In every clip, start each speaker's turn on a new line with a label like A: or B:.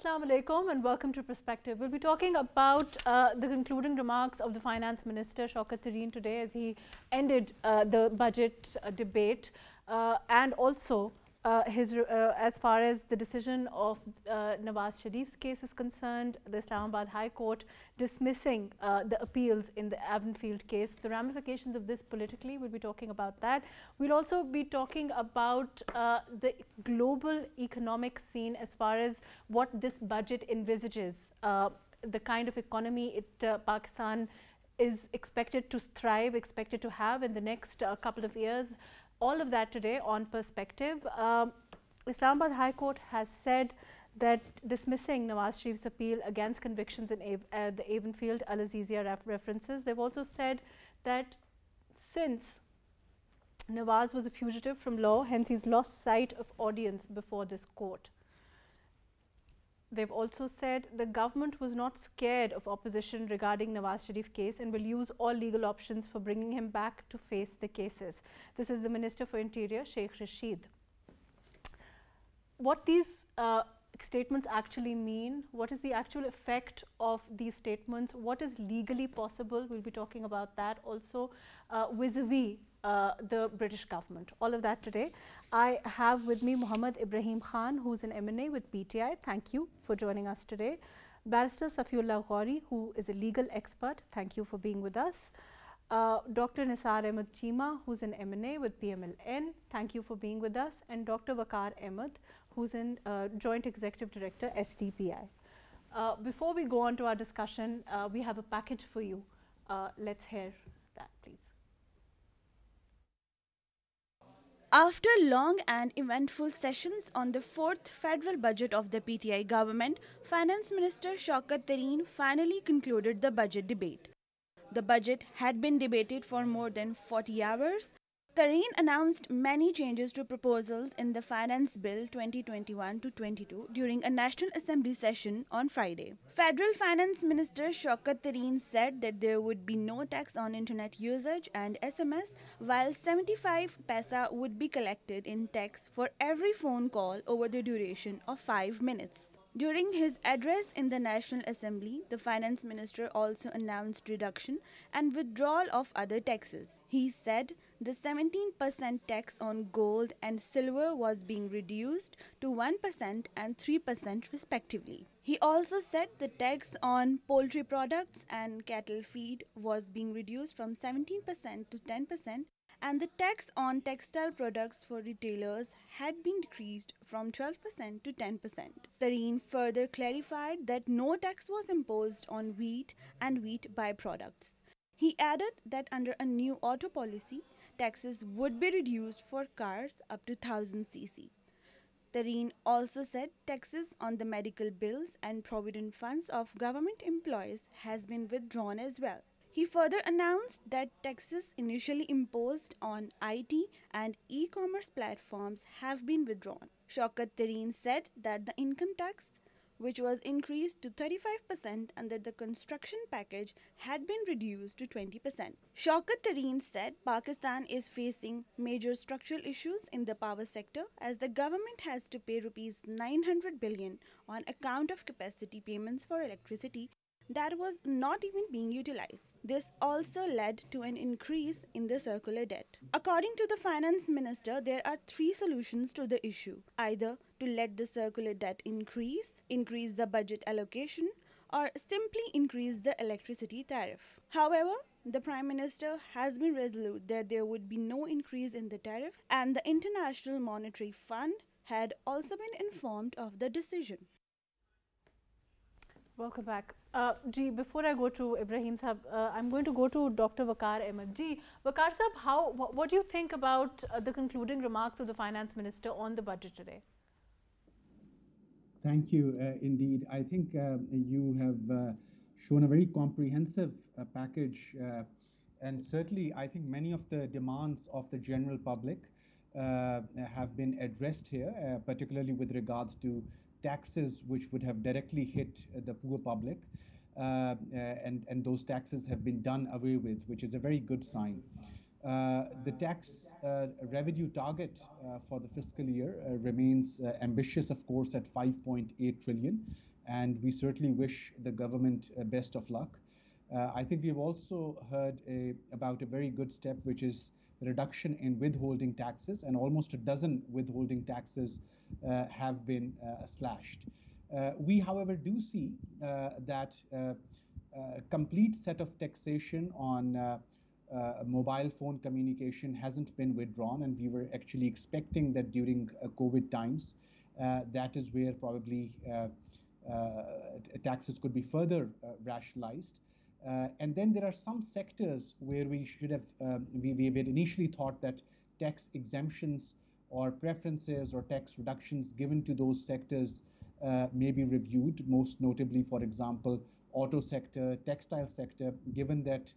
A: Assalamu alaikum and welcome to Perspective. We'll be talking about the concluding remarks of the Finance Minister Shaukat Tareen today as he ended the budget debate and also as far as the decision of Nawaz Sharif's case is concerned, the Islamabad High Court dismissing the appeals in the Avonfield case. The ramifications of this politically, we'll be talking about that. We'll also be talking about the global economic scene as far as what this budget envisages, the kind of economy Pakistan is expected to thrive, expected to have in the next couple of years. All of that today on Perspective. Islamabad High Court has said that dismissing Nawaz Sharif's appeal against convictions in the Avonfield Al Azizia references. They've also said that since Nawaz was a fugitive from law, hence he's lost sight of audience before this court. They've also said the government was not scared of opposition regarding Nawaz Sharif case and will use all legal options for bringing him back to face the cases. This is the Minister for Interior, Sheikh Rashid. What these statements actually mean, what is the actual effect of these statements, what is legally possible, we'll be talking about that also vis-a-vis the British government. All of that today. I have with me Muhammad Ibrahim Khan, who's an MNA with PTI. Thank you for joining us today. Barrister Safiullah Ghori, who is a legal expert. Thank you for being with us. Dr. Nisar Ahmed Chima, who's an MNA with PMLN. Thank you for being with us. And Dr. Waqar Ahmed, who's an Joint Executive Director, SDPI. Before we go on to our discussion, we have a package for you. Let's hear that, please.
B: After long and eventful sessions on the fourth federal budget of the PTI government, Finance Minister Shaukat Tareen finally concluded the budget debate. The budget had been debated for more than 40 hours. Tareen announced many changes to proposals in the Finance Bill 2021-22 during a National Assembly session on Friday. Federal Finance Minister Shaukat Tareen said that there would be no tax on internet usage and SMS, while 75 paisa would be collected in tax for every phone call over the duration of 5 minutes. During his address in the National Assembly, the Finance Minister also announced reduction and withdrawal of other taxes. He said the 17% tax on gold and silver was being reduced to 1% and 3% respectively. He also said the tax on poultry products and cattle feed was being reduced from 17% to 10%. And the tax on textile products for retailers had been decreased from 12% to 10%. Tareen further clarified that no tax was imposed on wheat and wheat byproducts. He added that under a new auto policy, taxes would be reduced for cars up to 1000 cc. Tareen also said taxes on the medical bills and provident funds of government employees has been withdrawn as well. He further announced that taxes initially imposed on IT and e-commerce platforms have been withdrawn. Shaukat Tareen said that the income tax, which was increased to 35% under the construction package, had been reduced to 20%. Shaukat Tareen said Pakistan is facing major structural issues in the power sector as the government has to pay Rs 900 billion on account of capacity payments for electricity that was not even being utilized. This also led to an increase in the circular debt. According to the Finance Minister, there are three solutions to the issue: either to let the circular debt increase the budget allocation, or simply increase the electricity tariff. However, the Prime Minister has been resolute that there would be no increase in the tariff, and the International Monetary Fund had also been informed of the decision.
A: Welcome back. Before I go to Ibrahim Sahab, I'm going to go to Dr. Waqar Ahmed. Waqar Sahab, what do you think about the concluding remarks of the Finance Minister on the budget today?
C: Thank you. Indeed, I think you have shown a very comprehensive package, and certainly I think many of the demands of the general public have been addressed here, particularly with regards to taxes which would have directly hit the poor public, and those taxes have been done away with, which is a very good sign. The tax revenue target for the fiscal year remains ambitious, of course, at 5.8 trillion. and we certainly wish the government best of luck. I think we've also heard about a very good step, which is the reduction in withholding taxes, and almost a dozen withholding taxes have been slashed. We, however, do see that a complete set of taxation on mobile phone communication hasn't been withdrawn, and we were actually expecting that during COVID times. That is where probably taxes could be further rationalized. And then there are some sectors where we should have, we had initially thought that tax exemptions or preferences or tax reductions given to those sectors may be reviewed, most notably, for example, auto sector, textile sector, given that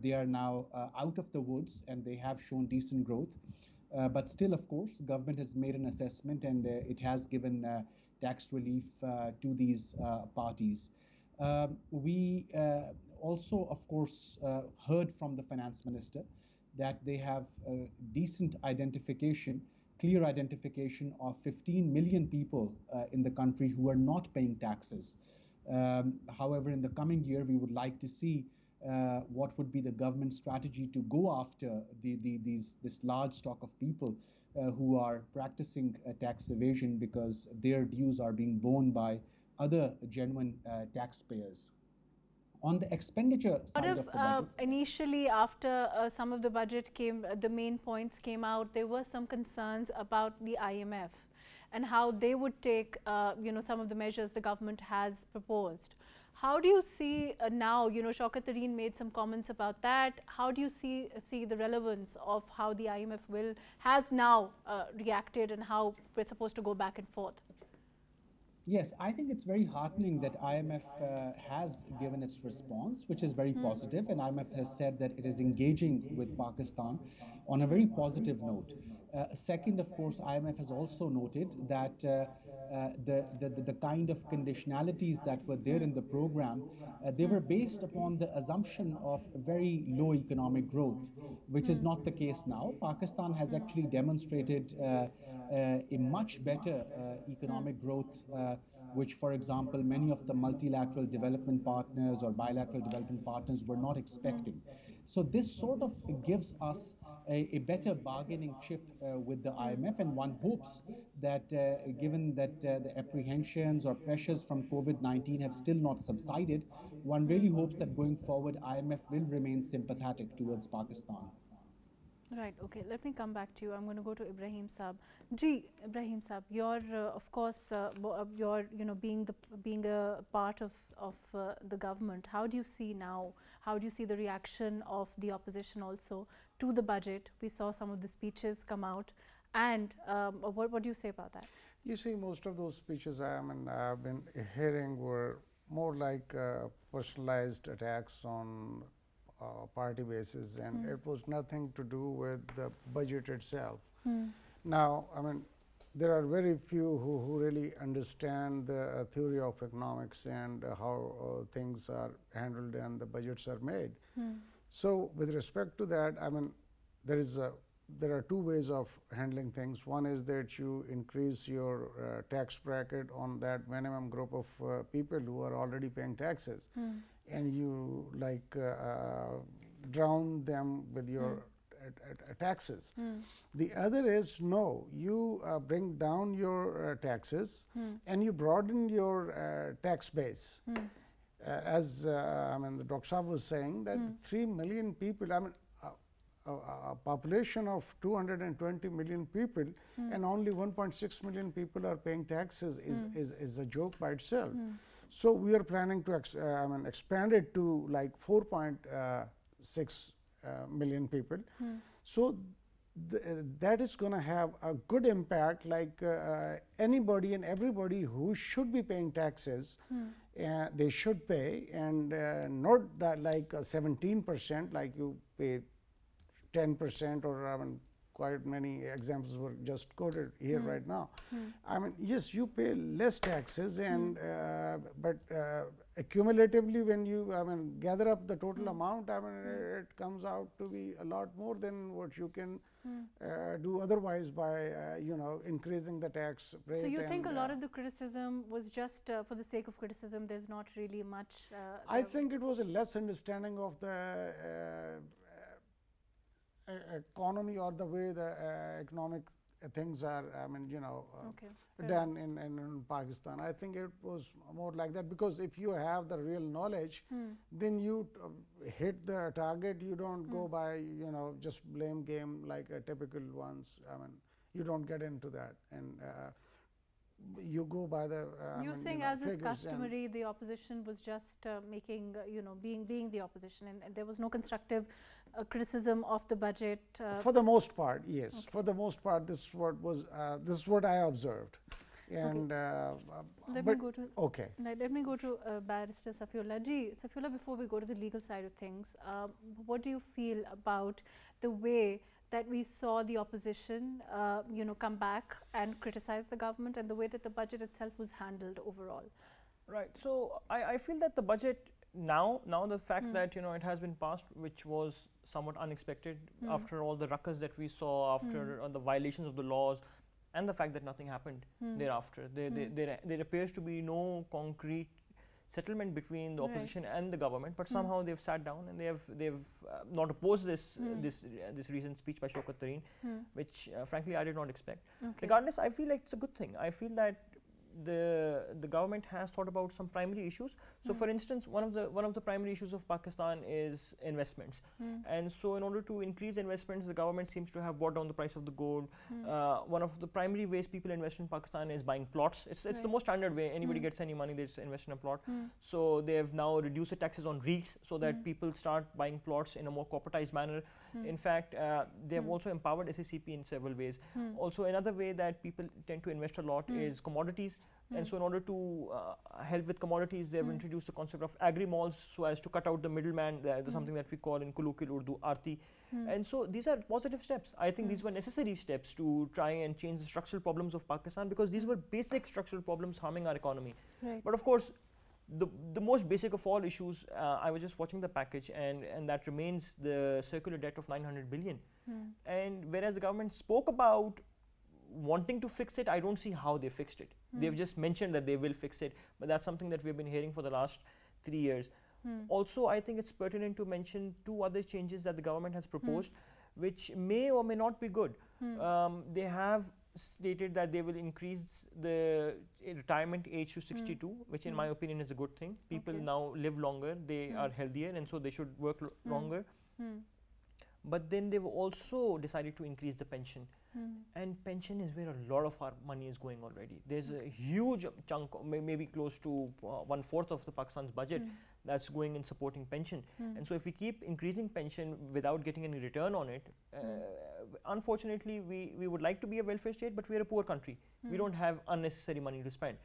C: they are now out of the woods and they have shown decent growth. But still, of course, government has made an assessment, and it has given tax relief to these parties. We also, of course, heard from the finance minister that they have decent identification, clear identification of 15 million people in the country who are not paying taxes. However, in the coming year, we would like to see what would be the government strategy to go after this large stock of people who are practicing tax evasion, because their dues are being borne by other genuine taxpayers. On the expenditure side of the budget,
A: initially, after some of the budget came, the main points came out, there were some concerns about the IMF and how they would take, some of the measures the government has proposed. How do you see now, Shaukat Tareen made some comments about that. How do you see the relevance of how the IMF has now reacted, and how we're supposed to go back and forth?
C: Yes, I think it's very heartening that IMF has given its response, which is very positive, and IMF has said that it is engaging with Pakistan on a very positive note. Second, of course, IMF has also noted that the kind of conditionalities that were there in the program, they were based upon the assumption of very low economic growth, which is not the case now. Pakistan has actually demonstrated a much better economic growth, which, for example, many of the multilateral development partners or bilateral development partners were not expecting. So this sort of gives us a better bargaining chip with the IMF, and one hopes that given that the apprehensions or pressures from COVID-19 have still not subsided, one really hopes that going forward IMF will remain sympathetic towards Pakistan.
A: Right. Okay. Let me come back to you. I'm going to go to Ibrahim Saab. Ji, Ibrahim Saab, you're of course you're being a part of the government. How do you see now? How do you see the reaction of the opposition also to the budget? We saw some of the speeches come out, and what do you say about that?
D: You see, most of those speeches I've been hearing were more like personalized attacks on party basis, and it was nothing to do with the budget itself. Now, there are very few who really understand the theory of economics and how things are handled and the budgets are made. So, with respect to that, there are two ways of handling things. One is that you increase your tax bracket on that minimum group of people who are already paying taxes, and you drown them with your taxes. The other is, no, you bring down your taxes and you broaden your tax base. As the Dr. Saab was saying, that 3 million people, a population of 220 million people, and only 1.6 million people are paying taxes is a joke by itself. So we are planning to expand it to like 4.6 million people. So that is going to have a good impact, like anybody and everybody who should be paying taxes, they should pay, and not that like 17%, like you pay 10% or quite many examples were just quoted here right now. I mean, yes, you pay less taxes, and but accumulatively, when you gather up the total amount, it comes out to be a lot more than what you can do otherwise by increasing the tax rate.
A: So you think a lot of the criticism was just for the sake of criticism? There's not really much.
D: I think it was a less understanding of the economy or the way the economic things are, done in Pakistan. I think it was more like that, because if you have the real knowledge, then you hit the target. You don't go by just blame game like a typical ones. I mean, you don't get into that, and you go by the.
A: You're saying, as is customary, the opposition was just making, being the opposition, and there was no constructive criticism of the budget.
D: For the most part, yes. Okay. For the most part, this is what was. This is what I observed. And
A: let me go to Barrister Safiullah. Safiullah, before we go to the legal side of things, what do you feel about the way that we saw the opposition, come back and criticize the government, and the way that the budget itself was handled overall?
E: Right. So I feel that the budget now the fact that it has been passed, which was somewhat unexpected after all the ruckus that we saw, after the violations of the laws, and the fact that nothing happened thereafter. There appears to be no concrete settlement between the opposition and the government, but somehow they've sat down and they've not opposed this recent speech by Shaukat Tareen, which frankly I did not expect. Okay. Regardless, I feel like it's a good thing. I feel that the government has thought about some primary issues. So for instance, one of the primary issues of Pakistan is investments, and so in order to increase investments, the government seems to have brought down the price of the gold. One of the primary ways people invest in Pakistan is buying plots. It's the most standard way. Anybody gets any money, they just invest in a plot. So they have now reduced the taxes on REITs so that people start buying plots in a more corporatized manner. In fact, they have also empowered SACP in several ways. Also, another way that people tend to invest a lot is commodities. And so in order to help with commodities, they have introduced the concept of agri-malls so as to cut out the middleman. There's something that we call in colloquial Urdu, Aarti. And so these are positive steps. I think these were necessary steps to try and change the structural problems of Pakistan, because these were basic structural problems harming our economy. Right. But of course, the most basic of all issues, I was just watching the package, and that remains the circular debt of 900 billion. And whereas the government spoke about wanting to fix it, I don't see how they fixed it. They've just mentioned that they will fix it, but that's something that we've been hearing for the last 3 years. Also, I think it's pertinent to mention two other changes that the government has proposed, which may or may not be good. They have stated that they will increase the retirement age to 62, which in my opinion is a good thing. People now live longer, they are healthier, and so they should work longer. But then they've also decided to increase the pension. And pension is where a lot of our money is going already. There's a huge chunk, maybe close to 1/4 of the Pakistan's budget that's going in supporting pension. And so if we keep increasing pension without getting any return on it, unfortunately we would like to be a welfare state, but we're a poor country. We don't have unnecessary money to spend.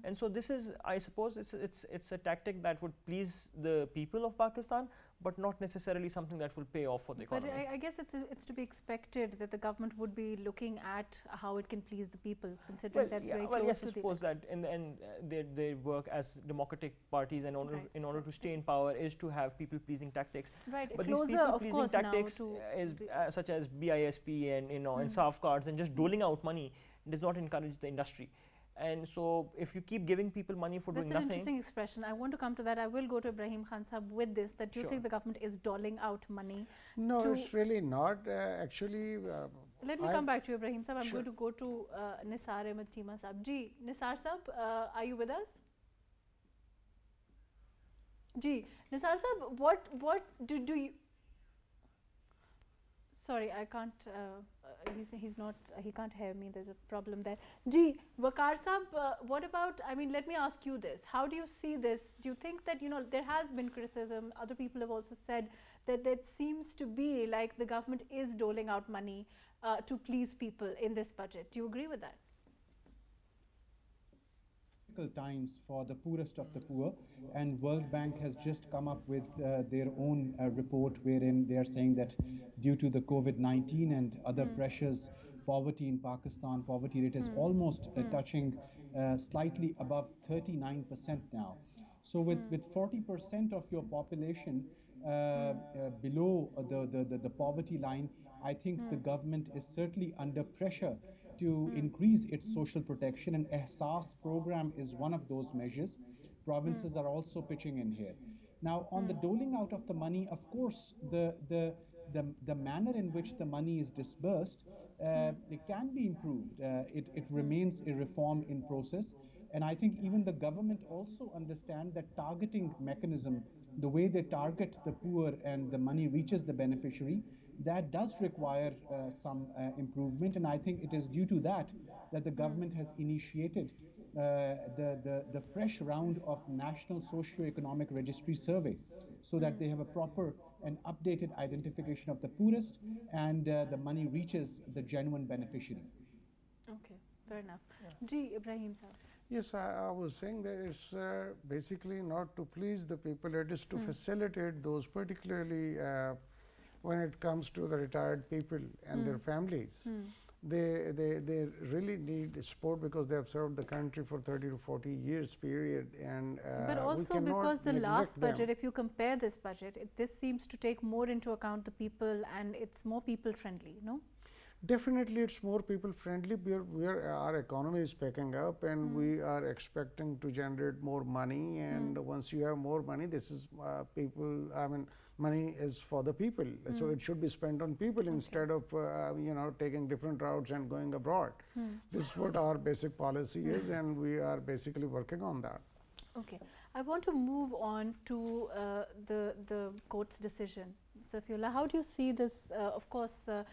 E: And so this is, I suppose, it's a tactic that would please the people of Pakistan, but not necessarily something that will pay off for the economy.
A: But I guess it's to be expected that the government would be looking at how it can please the people, considering that's very close to the... Well, yes, I suppose that in the end they work as democratic parties, and in order to stay in power is to have people-pleasing tactics. Right. But these people-pleasing tactics is such as BISP and and soft cards and just doling out money does not encourage the industry. And so if you keep giving people money for doing nothing... That's an interesting expression. I want to come to that. I will go to Ibrahim Khan Sahab with this, that do you think the government is doling out money?
D: No, it's really not. Actually...
A: Let me come back to you, Ibrahim Sahab. I'm going to go to Nisar Ahmed Chima Sahab. Ji, Nisar Sahab, are you with us? Ji, Nisar Sahab, what do you... Sorry, I can't, he can't hear me, there's a problem there. Ji, Waqar Sahab, what about, let me ask you this. How do you see this? Do you think that, there has been criticism, other people have also said that it seems to be like the government is doling out money to please people in this budget. Do you agree with that?
C: difficult times for the poorest of the poor, and World Bank has just come up with their own report wherein they are saying that due to the COVID-19 and other pressures, poverty in Pakistan, poverty rate is almost touching slightly above 39% now. So with 40% of your population below the poverty line, I think the government is certainly under pressure to increase its social protection, and Ehsaas program is one of those measures. Provinces are also pitching in here. Now, on the doling out of the money, of course, the manner in which the money is disbursed, it can be improved. It remains a reform in process. And I think even the government also understand that targeting mechanism, the way they target the poor and the money reaches the beneficiary, that does require some improvement. And I think it is due to that the government has initiated the fresh round of National Socio-Economic Registry Survey, so that they have a proper and updated identification of the poorest, and the money reaches the genuine beneficiary.
A: Okay, fair enough. Ji, Ibrahim sir.
D: Yes, I was saying that it's basically not to please the people, it is to facilitate those, particularly when it comes to the retired people and their families. They really need support because they have served the country for 30 to 40 years period, and
A: but also because the last budget, if you compare this budget, this seems to take more into account the people, and it's more people friendly, no?
D: Definitely, it's more people friendly. Our economy is picking up, and we are expecting to generate more money. And once you have more money, this is people. I mean, money is for the people, so it should be spent on people instead of taking different routes and going abroad. This is what our basic policy is, and we are basically working on that.
A: Okay, I want to move on to the court's decision. Safiullah, how do you see this? Of course, the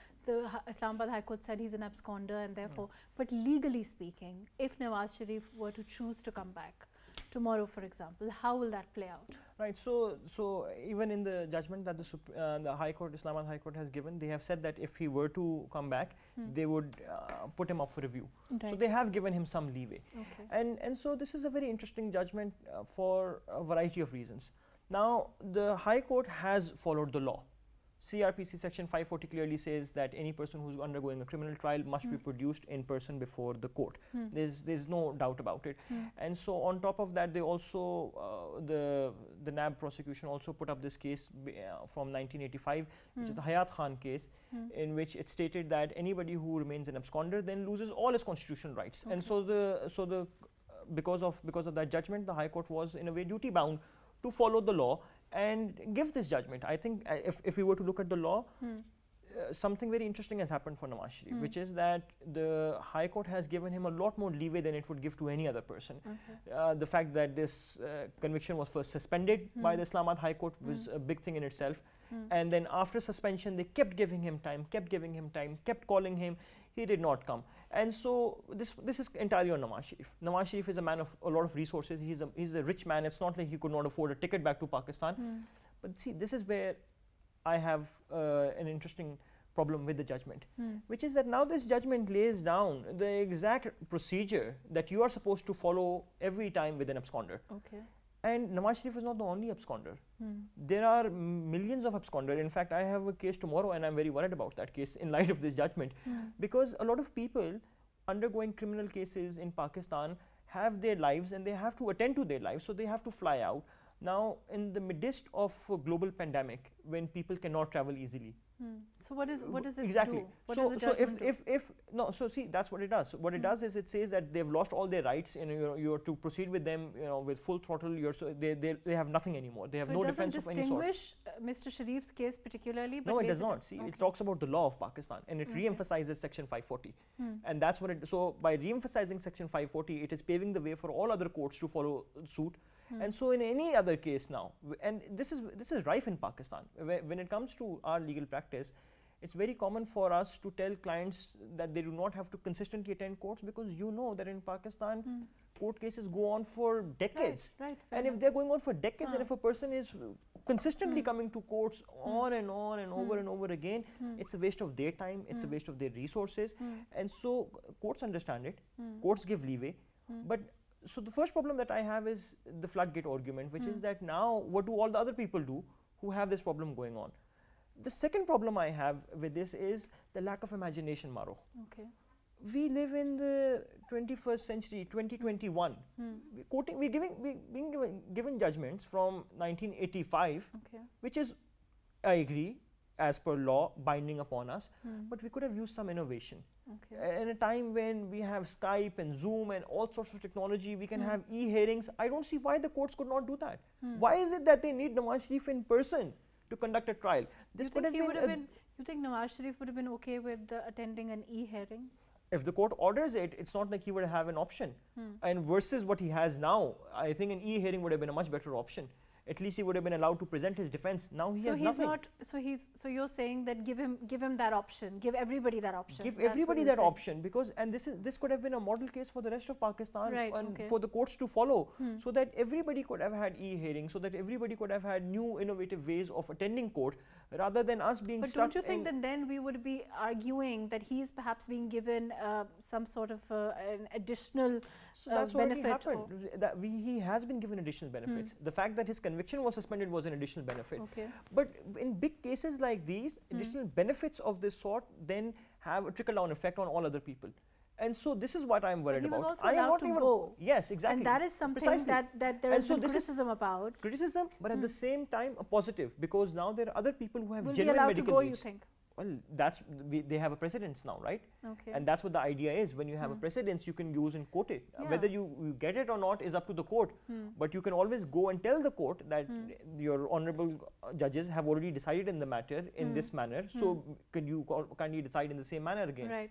A: Islamabad High Court said he's an absconder, and therefore, but legally speaking, if Nawaz Sharif were to choose to come back tomorrow, for example, how will that play out?
E: Right. So even in the judgment that the High Court, Islamabad High Court has given, they have said that if he were to come back, they would put him up for review. Right. So they have given him some leeway. Okay. And so this is a very interesting judgment for a variety of reasons. Now, the High Court has followed the law. CRPC section 540 clearly says that any person who's undergoing a criminal trial must be produced in person before the court. There's no doubt about it. And so on top of that, they also, the NAB prosecution also put up this case from 1985, which is the Hayat Khan case, in which it stated that anybody who remains an absconder then loses all his constitutional rights. Okay. And so because of that judgment, the High Court was in a way duty bound to follow the law and give this judgment. I think if we were to look at the law, something very interesting has happened for Nawaz Sharif, which is that the High Court has given him a lot more leeway than it would give to any other person. Okay. The fact that this conviction was first suspended by the Islamabad High Court was a big thing in itself. And then after suspension, they kept giving him time, kept calling him. He did not come. And so this is entirely on Nawaz Sharif. Nawaz Sharif is a man of a lot of resources. He's a rich man. It's not like he could not afford a ticket back to Pakistan. But see, this is where I have an interesting problem with the judgment, which is that now this judgment lays down the exact procedure that you are supposed to follow every time with an absconder. Okay. And Nawaz Sharif is not the only absconder. There are millions of absconders. In fact, I have a case tomorrow, and I'm very worried about that case in light of this judgment, because a lot of people undergoing criminal cases in Pakistan have their lives, and they have to attend to their lives, so they have to fly out. Now, in the midst of a global pandemic, when people cannot travel easily.
A: So what does it
E: exactly
A: do? What
E: so
A: does the
E: so so see, that's what it does. What it does is it says that they've lost all their rights, and you are to proceed with them, with full throttle. They have nothing anymore. They have no defense of any sort.
A: It doesn't distinguish Mr. Sharif's case particularly. But
E: no, it does not. See, it talks about the law of Pakistan, and it re-emphasizes Section 540, and that's what it. So by re-emphasizing Section 540, it is paving the way for all other courts to follow suit. And so in any other case now, and this is rife in Pakistan, when it comes to our legal practice, it's very common for us to tell clients that they do not have to consistently attend courts, because you know that in Pakistan, court cases go on for decades.
A: Right,
E: and if they're going on for decades, and if a person is consistently coming to courts on and over and over again, it's a waste of their time, it's a waste of their resources. And so courts understand it, courts give leeway, but So the first problem that I have is the floodgate argument, which is that now what do all the other people do who have this problem going on? The second problem I have with this is the lack of imagination, Maro.
A: Okay.
E: We live in the 21st century, 2021. We're being given judgments from 1985, which is, I agree, as per law, binding upon us, but we could have used some innovation. In a time when we have Skype and Zoom and all sorts of technology, we can have e-hearings. I don't see why the courts could not do that. Why is it that they need Nawaz Sharif in person to conduct a trial? This could have been.
A: You think Nawaz Sharif would have been okay with attending an e-hearing?
E: If the court orders it, it's not like he would have an option. And versus what he has now, I think an e-hearing would have been a much better option. At least he would have been allowed to present his defense. Now he has nothing.
A: So you're saying that give him that option, give everybody that option.
E: Give everybody that option, because this could have been a model case for the rest of Pakistan, and for the courts to follow, so that everybody could have had e-hearing, so that everybody could have had new innovative ways of attending court, rather than us being stuck.
A: But don't you think that then we would be arguing that he is perhaps being given some sort of an additional
E: that's
A: benefit?
E: Happened. He has been given additional benefits. The fact that his conviction was suspended was an additional benefit. But in big cases like these, additional benefits of this sort then have a trickle-down effect on all other people. And so this is what I'm worried about.
A: He was also allowed to go.
E: Yes, exactly.
A: And that is something that there is criticism about.
E: Criticism, but at the same time a positive, because now there are other people who have genuine
A: allowed
E: medical
A: to go,
E: needs.
A: You think?
E: Well, they have a precedence now, right? And that's what the idea is. When you have a precedence, you can use and quote it. Whether you get it or not is up to the court. But you can always go and tell the court that your honorable judges have already decided in the matter in this manner. So can you kindly decide in the same manner again?
A: Right.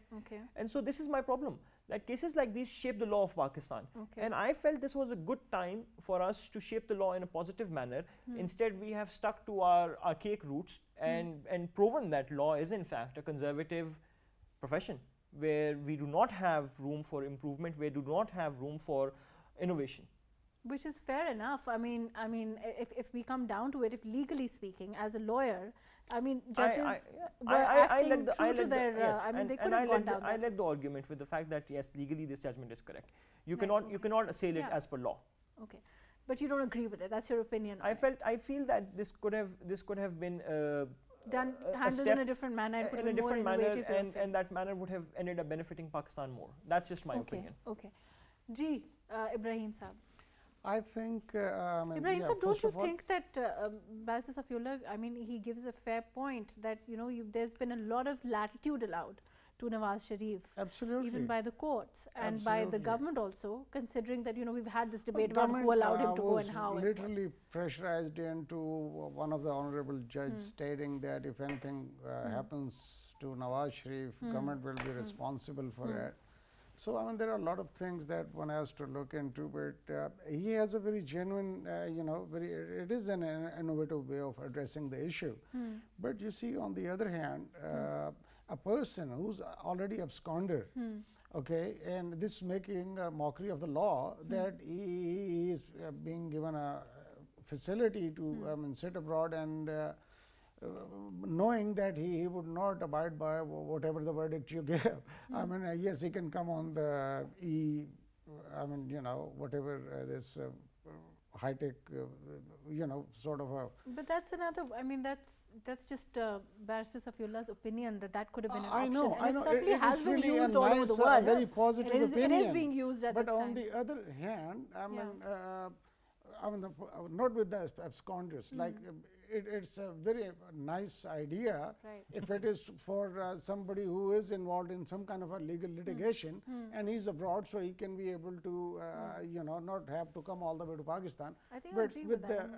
E: And so this is my problem, that cases like these shape the law of Pakistan. And I felt this was a good time for us to shape the law in a positive manner. Instead, we have stuck to our archaic roots and proven that law is in fact a conservative profession, where we do not have room for improvement, where we do not have room for innovation.
A: Which is fair enough. I mean, if we come down to it, if legally speaking, as a lawyer, I mean, judges were acting true to their. I mean, they could have gone down.
E: I led the argument with the fact that yes, legally this judgment is correct. You cannot assail it as per law.
A: Okay, but you don't agree with it. That's your opinion.
E: I feel that this could have been
A: handled in a different manner. It
E: in a different manner, and that manner would have ended up benefiting Pakistan more. That's just my opinion.
A: Okay. Ibrahim Saab.
D: I think,
A: Ibrahim Saab, don't you think that Barrister Safiullah, I mean, he gives a fair point that, there's been a lot of latitude allowed to Nawaz Sharif.
D: Absolutely.
A: Even by the courts and by the government also, considering that, we've had this debate about who allowed him to go and how.
D: Literally pressurized into one of the honorable judges stating that if anything happens to Nawaz Sharif, government will be responsible for it. So, I mean, there are a lot of things that one has to look into, but he has a very genuine, it is an innovative way of addressing the issue. But you see, on the other hand, a person who's already absconder, okay, and this making a mockery of the law, that he is being given a facility to sit abroad and knowing that he would not abide by whatever the verdict you give. I mean, yes, he can come on the whatever this high-tech, sort of a.
A: But that's another, I mean, that's just Barrister Safiullah's opinion that could have been an
D: I
A: option.
D: know,
A: and it certainly has been
D: really
A: used all over the world.
D: Very positive opinion.
A: It is being used at this time.
D: But on the other hand, I mean, not with the absconders. Like, it's a very nice idea if it is for somebody who is involved in some kind of a legal litigation and he's abroad, so he can be able to, not have to come all the way to Pakistan.
A: I think I agree with that.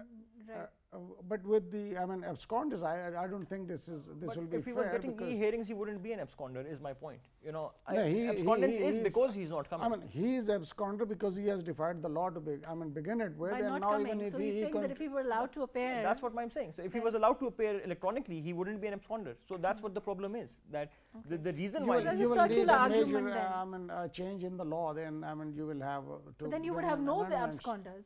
E: But
D: with the, absconders, I don't think this will be fair.
E: If he was getting e-hearings, he wouldn't be an absconder, is my point. Abscondence is because he's not coming.
D: I mean, he is absconder because he has defied the law to begin it with.
A: By
D: and
A: not
D: now
A: coming.
D: Even if
A: so he's saying that if he were allowed to appear.
E: That's what I'm saying. So if he was allowed to appear electronically, he wouldn't be an absconder. So that's what the problem is. That the reason why
D: you will need a major change in the law, then you will have to.
A: But then you would have no absconders.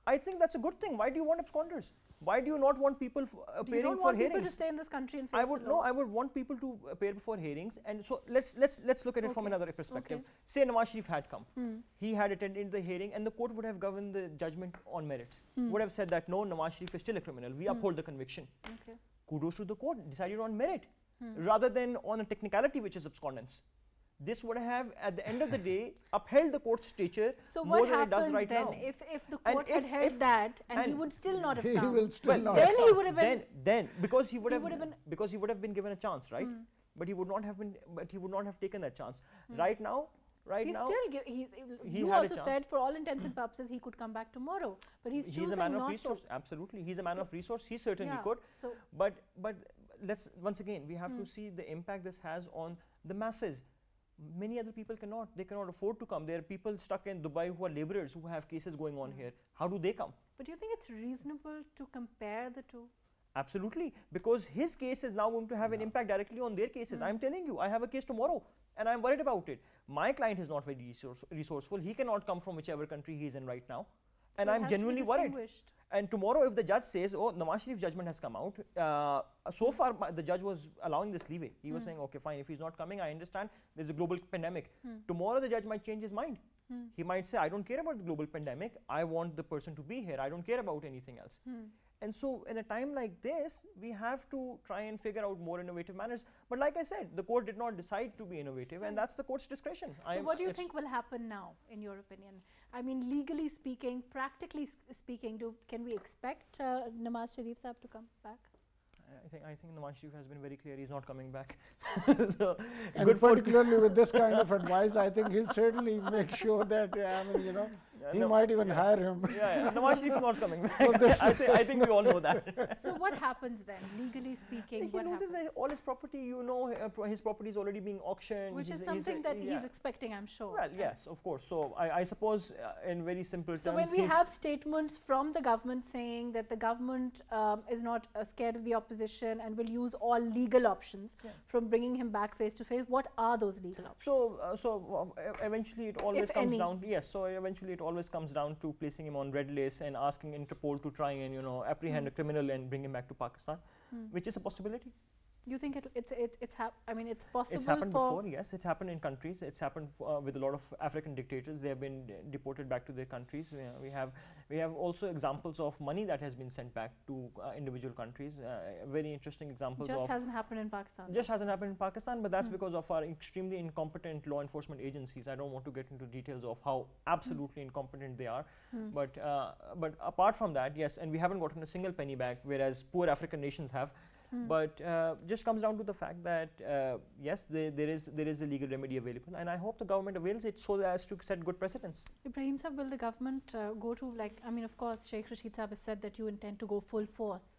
E: I think that's a good thing. Why do you want absconders? Why do you not want people appearing for hearings?
A: You don't want people to stay in this country and face the law?
E: No, I would want people to appear before hearings. And so let's look at it from another perspective. Say Nawaz Sharif had come. He had attended the hearing and the court would have governed the judgment on merits. Would have said that no, Nawaz Sharif is still a criminal. We uphold the conviction. Kudos to the court, decided on merit rather than on a technicality which is abscondence. This would have, at the end of the day, upheld the court's stature more than it does right now.
A: If the court had held that and he would still not have come?
D: He will still not.
A: Then he would have been.
E: Then because he would have been given a chance, right? But he would not have been. But he would not have taken that chance. Right now.
A: You also said for all intents and purposes he could come back tomorrow, but he's choosing
E: a man
A: not
E: of resource.
A: to.
E: Absolutely, he's a man of resource. He certainly could. But let's once again we have to see the impact this has on the masses. Many other people cannot. They cannot afford to come. There are people stuck in Dubai who are laborers who have cases going on here. How do they come?
A: But do you think it's reasonable to compare the two?
E: Absolutely, because his case is now going to have an impact directly on their cases. I'm telling you, I have a case tomorrow and I'm worried about it. My client is not very resourceful. He cannot come from whichever country he is in right now. And so I'm genuinely worried. And tomorrow if the judge says, oh, Nawaz Sharif's judgment has come out, so far the judge was allowing this leeway. He was saying, okay, fine, if he's not coming, I understand there's a global pandemic. Tomorrow the judge might change his mind. He might say, I don't care about the global pandemic. I want the person to be here. I don't care about anything else. And so in a time like this, we have to try and figure out more innovative manners. But like I said, the court did not decide to be innovative and that's the court's discretion.
A: So what do you think will happen now, in your opinion? I mean, legally speaking, practically speaking, can we expect Nawaz Sharif Sahab to come back?
E: I think Nawaz Sharif has been very clear he's not coming back.
D: And good particularly with this kind of advice, I think he'll certainly make sure that he might even hire him.
E: Nawaz Sharif is not coming back. I think we all know that.
A: So what happens then, legally speaking?
E: He loses all his property. His property is already being auctioned.
A: Which is something that he's expecting, I'm sure.
E: Well, yes, of course. So I suppose in very simple terms.
A: So when we have statements from the government saying that the government is not scared of the opposition and will use all legal options from bringing him back face to face, what are those legal options?
E: So eventually it always comes down. Yes. So eventually it always comes down to placing him on red list and asking Interpol to try and apprehend a criminal and bring him back to Pakistan, which is a possibility.
A: You think it's possible?
E: It's happened before. Yes, it's happened in countries. It's happened with a lot of African dictators. They have been deported back to their countries. We have also examples of money that has been sent back to individual countries. Very interesting examples.
A: Hasn't happened in Pakistan.
E: Just hasn't happened in Pakistan, but that's because of our extremely incompetent law enforcement agencies. I don't want to get into details of how absolutely incompetent they are, but apart from that, yes, and we haven't gotten a single penny back, whereas poor African nations have. But just comes down to the fact that yes, there is a legal remedy available, and I hope the government avails it so as to set good precedents.
A: Ibrahim Sahab, will the government go to, of course, Sheikh Rashid Sahab has said that you intend to go full force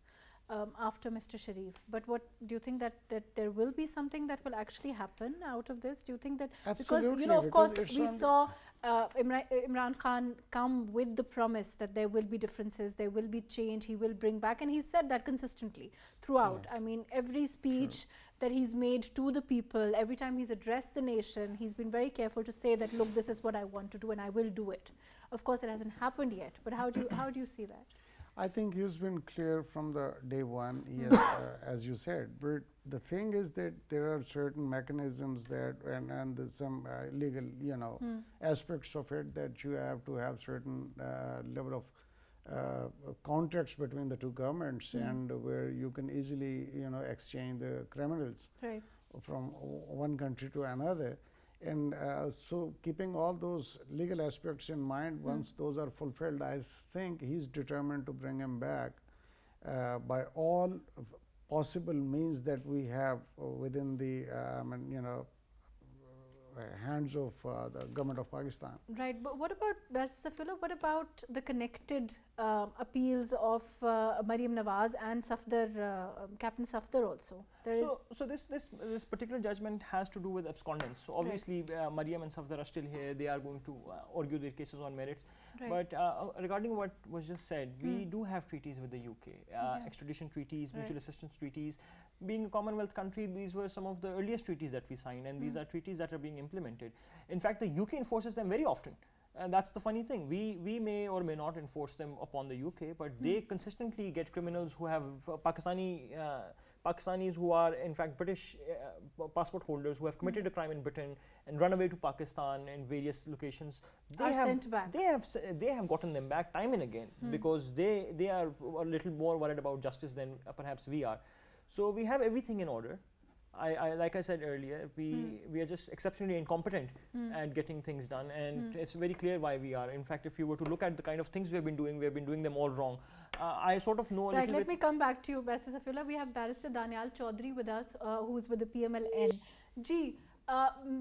A: after Mr. Sharif, but what do you think that there will be something that will actually happen out of this? Do you think that
D: absolutely,
A: because of course we saw Imran Khan come with the promise that there will be differences, there will be change, he will bring back, and he said that consistently throughout. I mean, every speech that he's made to the people, every time he's addressed the nation, he's been very careful to say that, look, this is what I want to do and I will do it. Of course, it hasn't happened yet, but how do you see that?
D: I think he's been clear from the day one, yes, as you said. But the thing is that there are certain mechanisms that and some legal, aspects of it that you have to have certain level of contracts between the two governments, and where you can easily, exchange the criminals from one country to another. And so keeping all those legal aspects in mind, once those are fulfilled, I think he's determined to bring him back by all possible means that we have within the hands of the government of Pakistan.
A: Right, but what about the connected appeals of Maryam Nawaz and Captain Safdar also?
E: So this particular judgment has to do with abscondence. So obviously Maryam and Safdar are still here. They are going to argue their cases on merits. But regarding what was just said, we do have treaties with the UK, extradition treaties, mutual assistance treaties. Being a Commonwealth country, these were some of the earliest treaties that we signed, and these are treaties that are being implemented. In fact, the UK enforces them very often. And that's the funny thing. We may or may not enforce them upon the UK, but they consistently get criminals who have Pakistanis who are in fact British passport holders who have committed a crime in Britain and run away to Pakistan in various locations.
A: Are sent back.
E: They have gotten them back time and again because they are a little more worried about justice than perhaps we are. So we have everything in order. Like I said earlier, we are just exceptionally incompetent at getting things done, and it's very clear why we are. In fact, if you were to look at the kind of things we have been doing them all wrong. I sort of know a little bit.
A: Let me come back to you, Barrister Safiullah. We have Barrister Danial Chaudhary with us, who is with the PMLN.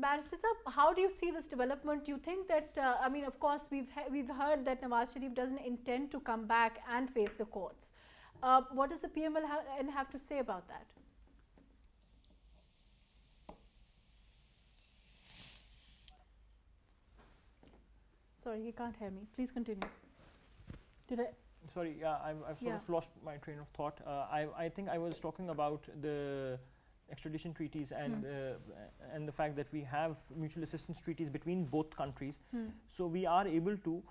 A: Barrister Sahab, how do you see this development? Do you think that, I mean, of course, we've heard that Nawaz Sharif doesn't intend to come back and face the courts. What does the PMLN have to say about that? Sorry, he can't hear me. Please continue. Did I?
E: Sorry, yeah, I've sort of lost my train of thought. I think I was talking about the extradition treaties and the fact that we have mutual assistance treaties between both countries. So we are able to.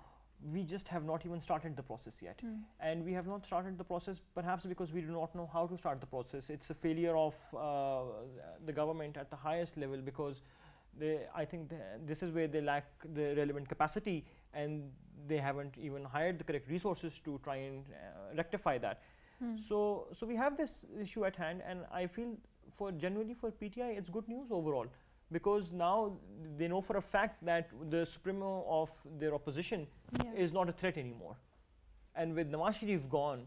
E: We just have not even started the process yet. And we have not started the process perhaps because we do not know how to start the process. It's a failure of the government at the highest level because I think this is where they lack the relevant capacity and they haven't even hired the correct resources to try and rectify that. So we have this issue at hand, and I feel generally for PTI it's good news overall, because now they know for a fact that the supremo of their opposition is not a threat anymore. And with Nawaz Sharif gone,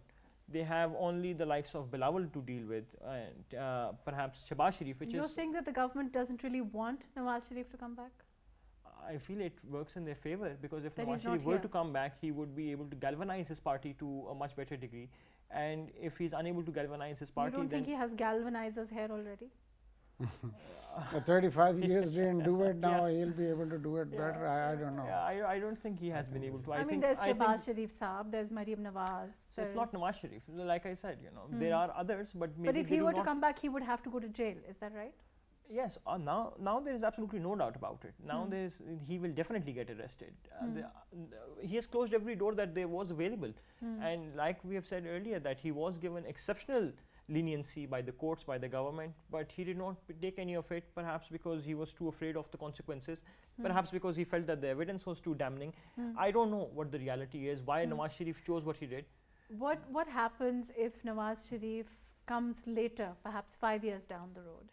E: they have only the likes of Bilawal to deal with, and perhaps Shehbaz Sharif, which
A: You're saying that the government doesn't really want Nawaz Sharif to come back?
E: I feel it works in their favor, because if Nawaz Sharif were to come back, he would be able to galvanize his party to a much better degree. And if he's unable to galvanize his party,
A: you don't think he has galvanizers here already?
D: 35 years didn't do it, now he'll be able to do it better. I don't know.
E: Yeah, I don't think he has been able to.
A: I mean, there's Shehbaz Sharif Saab, there's Mariam Nawaz.
E: So it's not Nawaz Sharif. Like I said, there are others, but maybe.
A: But if he were to come back, he would have to go to jail. Is that right?
E: Yes. Now there is absolutely no doubt about it. Now he will definitely get arrested. He has closed every door that there was available, and like we have said earlier, that he was given exceptional leniency by the courts, by the government, but he did not take any of it, perhaps because he was too afraid of the consequences, perhaps because he felt that the evidence was too damning. I don't know what the reality is, why Nawaz Sharif chose what he did.
A: What happens if Nawaz Sharif comes later, perhaps 5 years down the road?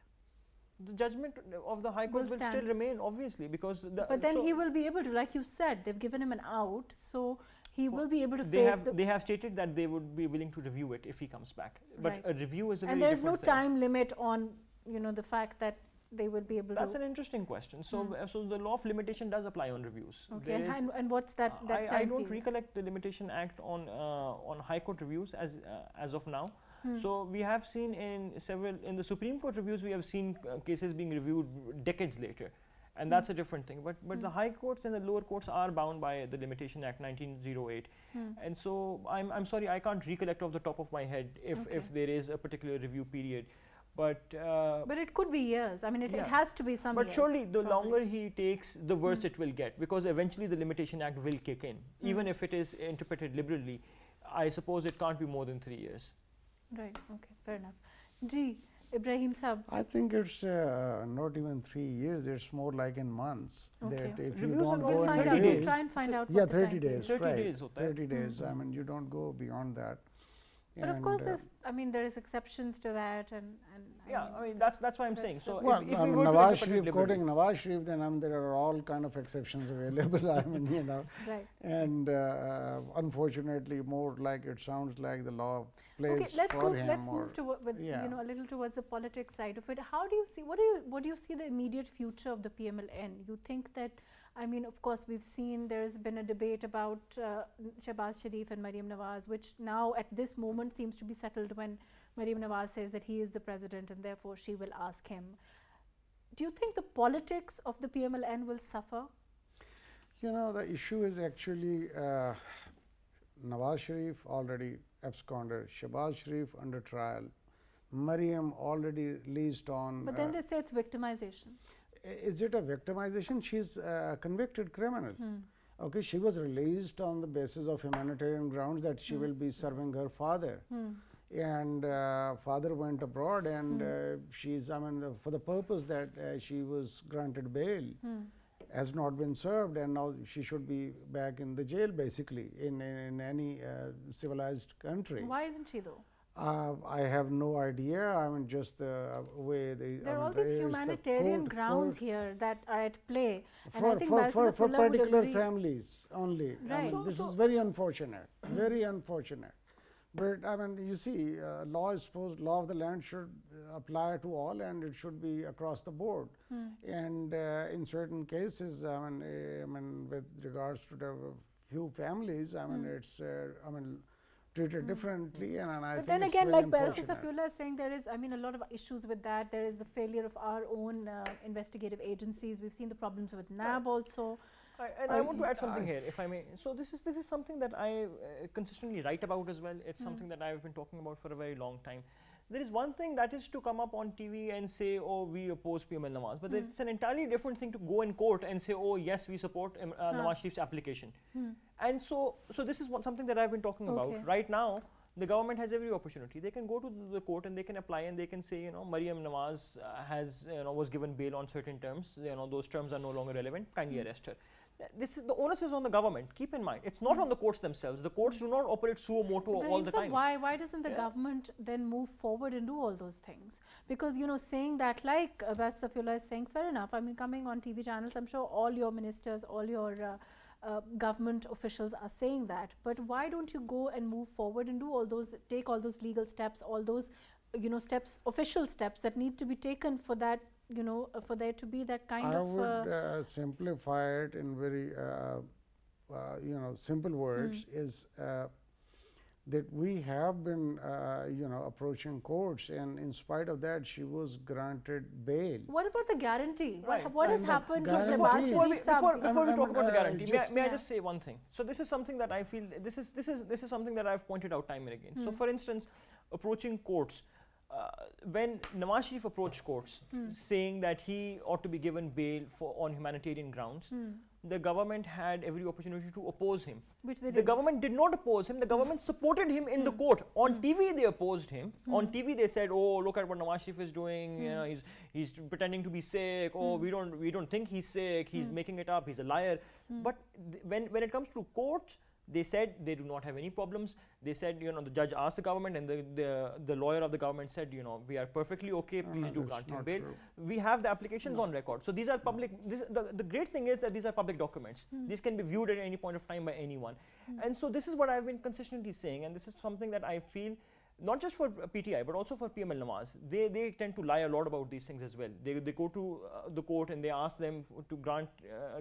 E: The judgment of the High Court will still remain, obviously, because...
A: But then he will be able to, like you said, they've given him an out, so he will be able to face
E: They have stated that they would be willing to review it if he comes back. But a review is a very
A: different thing. And there's no time limit on, the fact that they will be able to...
E: That's an interesting question. So, so the law of limitation does apply on reviews.
A: Okay, and what's that
E: I don't recollect the Limitation Act on High Court reviews as of now. So we have seen in the Supreme Court reviews, we have seen cases being reviewed decades later, and that's a different thing. But the High Courts and the lower courts are bound by the Limitation Act 1908, and so I'm sorry, I can't recollect off the top of my head if there is a particular review period. But
A: it could be years. I mean, it has to be some years.
E: But surely the longer he takes, the worse it will get, because eventually the Limitation Act will kick in, even if it is interpreted liberally. I suppose it can't be more than 3 years.
A: Right, okay, fair enough. Ibrahim Sahab.
D: I think it's not even 3 years, it's more like in months.
A: Okay.
D: That if
E: reviews
D: you don't go in
E: 30 days.
A: Try and find out.
D: Yeah, 30 days.
E: 30
D: right.
E: days.
D: 30 days. I mean, you don't go beyond that.
A: But of course, there is exceptions to that, and
E: I mean that's why I'm saying. So
D: well,
E: if we were
D: Nawaz
E: to
D: Sharif, quoting Nawaz Sharif, then there are all kind of exceptions available. I mean,
A: right.
D: And unfortunately, more like it sounds like the law plays for him.
A: Let's move to a little towards the politics side of it. How do you see? What do you see the immediate future of the PMLN? You think that? I mean, of course, we've seen there's been a debate about Shehbaz Sharif and Mariam Nawaz, which now at this moment seems to be settled when Mariam Nawaz says that he is the president and therefore she will ask him. Do you think the politics of the PMLN will suffer?
D: The issue is actually Nawaz Sharif already absconded, Shehbaz Sharif under trial, Mariam already released on...
A: But then they say it's victimization.
D: Is it a victimization? She's a convicted criminal. Okay, she was released on the basis of humanitarian grounds that she will be serving her father. And father went abroad, and she's, I mean, for the purpose that she was granted bail, has not been served, and now she should be back in the jail, basically, in any civilized country.
A: Why isn't she though?
D: I have no idea. I mean, just the way they.
A: There are all these humanitarian grounds here that are at play, and I think
D: for particular
A: would
D: families only.
A: Right.
D: I mean, this is very unfortunate. Very unfortunate. But I mean, you see, law of the land should apply to all, and it should be across the board. And in certain cases, I mean, with regards to the few families, I mean, it's, I mean, treated differently, and I think.
A: But then again, like Barrister Safullah is saying, there is, I mean, a lot of issues with that. There is the failure of our own investigative agencies. We've seen the problems with NAB also.
E: I want to add something here, if I may. So this is something that I consistently write about as well. It's something that I've been talking about for a very long time. There is one thing that is to come up on TV and say, oh, we oppose PML Nawaz, but it's an entirely different thing to go in court and say, oh, yes, we support Nawaz Sharif's application. And so this is something that I've been talking about. Right now, the government has every opportunity. They can go to the court and they can apply, and they can say, you know, Maryam Nawaz has, you know, was given bail on certain terms. You know, those terms are no longer relevant. Kindly arrest her. This is, the onus is on the government. Keep in mind, it's not on the courts themselves. The courts do not operate suo moto all the time.
A: Why doesn't the government then move forward and do all those things? Because, you know, saying that, like Barrister Safullah is saying, fair enough. I mean, coming on TV channels, I'm sure all your ministers, all your government officials are saying that. But why don't you go and move forward and do all those, take all those legal steps, all those, you know, steps, official steps that need to be taken for that, you know, for there to be that kind of.
D: I would simplify it in very, you know, simple words. Is that we have been, you know, approaching courts, and in spite of that, she was granted bail.
A: What about the guarantee?
E: Right.
A: What has happened to
E: before we talk about the guarantee, may I just say one thing? So this is something that I feel, this is something that I've pointed out time and again. So for instance, approaching courts. When Nawaz Sharif approached courts saying that he ought to be given bail on humanitarian grounds, the government had every opportunity to oppose him.
A: Which they
E: the government did not oppose him. The government supported him in the court. On TV, they opposed him. On TV, they said, "Oh, look at what Nawaz Sharif is doing. You know, he's pretending to be sick. Oh, we don't think he's sick. He's making it up. He's a liar." But when it comes to courts, they said they do not have any problems. They said, you know, the judge asked the government, and the lawyer of the government said, you know, we are perfectly okay. Please do grant him bail. We have the applications on record. So these are public. The great thing is that these are public documents. These can be viewed at any point of time by anyone. And so this is what I've been consistently saying, and this is something that I feel, not just for PTI, but also for PML Nawaz, they tend to lie a lot about these things as well. They go to the court and they ask them to grant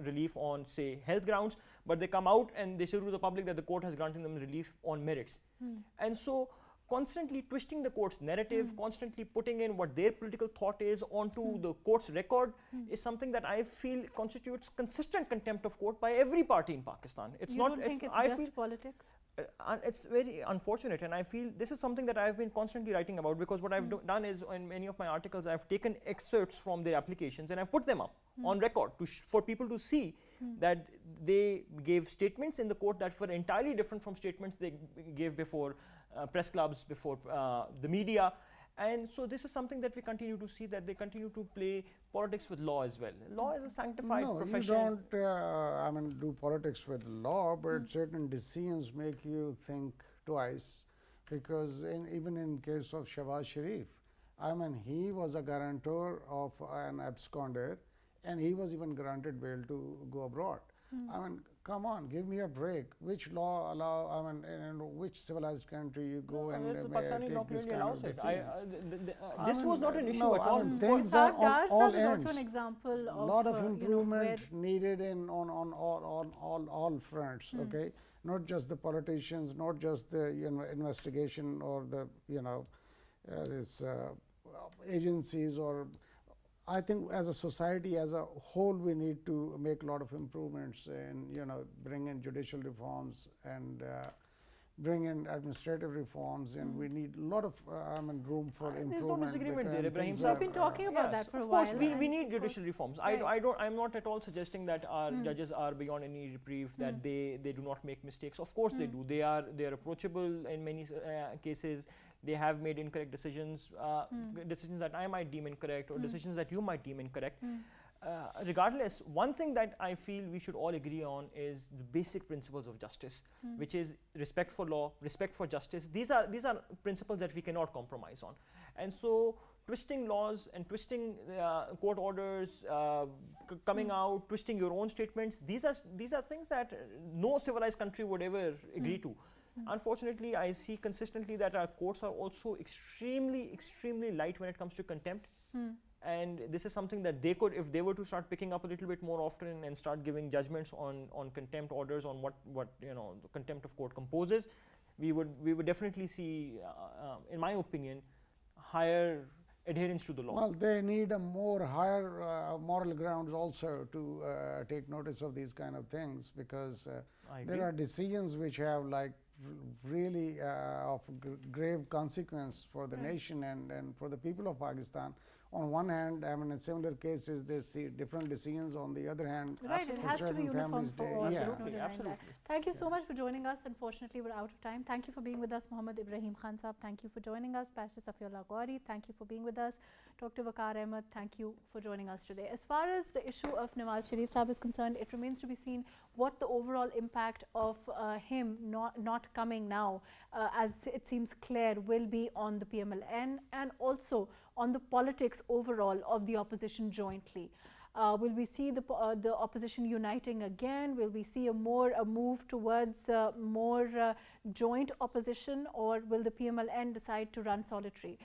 E: relief on, say, health grounds, but they come out and they say to the public that the court has granted them relief on merits. And so constantly twisting the court's narrative, constantly putting in what their political thought is onto the court's record is something that I feel constitutes consistent contempt of court by every party in Pakistan. It's
A: you
E: not.
A: Don't think it's just politics?
E: It's very unfortunate, and I feel this is something that I've been constantly writing about, because what I've done is, in many of my articles, I've taken excerpts from their applications and I've put them up on record for people to see that they gave statements in the court that were entirely different from statements they gave before press clubs, before the media. And so this is something that we continue to see, that they continue to play politics with law as well. Law is a sanctified profession.
D: No, you don't, I mean, do politics with law, but certain decisions make you think twice, because even in case of Nawaz Sharif, I mean, he was a guarantor of an absconder, and he was even granted bail to go abroad. I mean, come on, give me a break. Which law allow, I mean, in which civilized country you go and
E: the Pakistani law clearly allows it.
D: This
E: was not an issue at all.
D: Things are all ends.
A: Also an example of
D: a lot of improvement needed on all fronts. Okay, not just the politicians, not just the investigation or the this agencies or. I think as a society as a whole, we need to make a lot of improvements and bring in judicial reforms and bring in administrative reforms, and we need a lot of room for improvement.
E: There's no disagreement there, Ibrahim.
A: So we've been talking about that for a while.
E: Of course, we need judicial reforms. I'm not at all suggesting that our judges are beyond any reprieve, that they do not make mistakes. Of course they do. They are approachable in many cases. They have made incorrect decisions, decisions that I might deem incorrect, or decisions that you might deem incorrect. Regardless, one thing that I feel we should all agree on is the basic principles of justice, which is respect for law, respect for justice. These are principles that we cannot compromise on. And so twisting laws and twisting court orders, coming out, twisting your own statements, these are things that no civilized country would ever agree to. Unfortunately, I see consistently that our courts are also extremely light when it comes to contempt. And this is something that they could, if they were to start picking up a little bit more often and start giving judgments on contempt orders, on what the contempt of court composes, we would definitely see, in my opinion, higher adherence to the law.
D: Well, they need a higher moral grounds also to take notice of these kind of things, because there are decisions which have really of grave consequence for the nation and for the people of Pakistan. On one hand, in similar cases, they see different decisions. On the other hand,
A: right, it has to be uniform for all.
E: Absolutely.
A: Thank you so much for joining us. Unfortunately, we're out of time. Thank you for being with us, Muhammad Ibrahim Khan Saab. Thank you for joining us. Pastor Safiullah Gauri, thank you for being with us. Dr. Waqar Ahmed, thank you for joining us today. As far as the issue of Nawaz Sharif Saab is concerned, it remains to be seen what the overall impact of him not coming now, as it seems clear, will be on the PMLN and also on the politics overall of the opposition jointly. Will we see the opposition uniting again? Will we see a move towards more joint opposition, or will the PMLN decide to run solitary?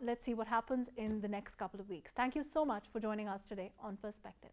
A: Let's see what happens in the next couple of weeks. Thank you so much for joining us today on Perspective.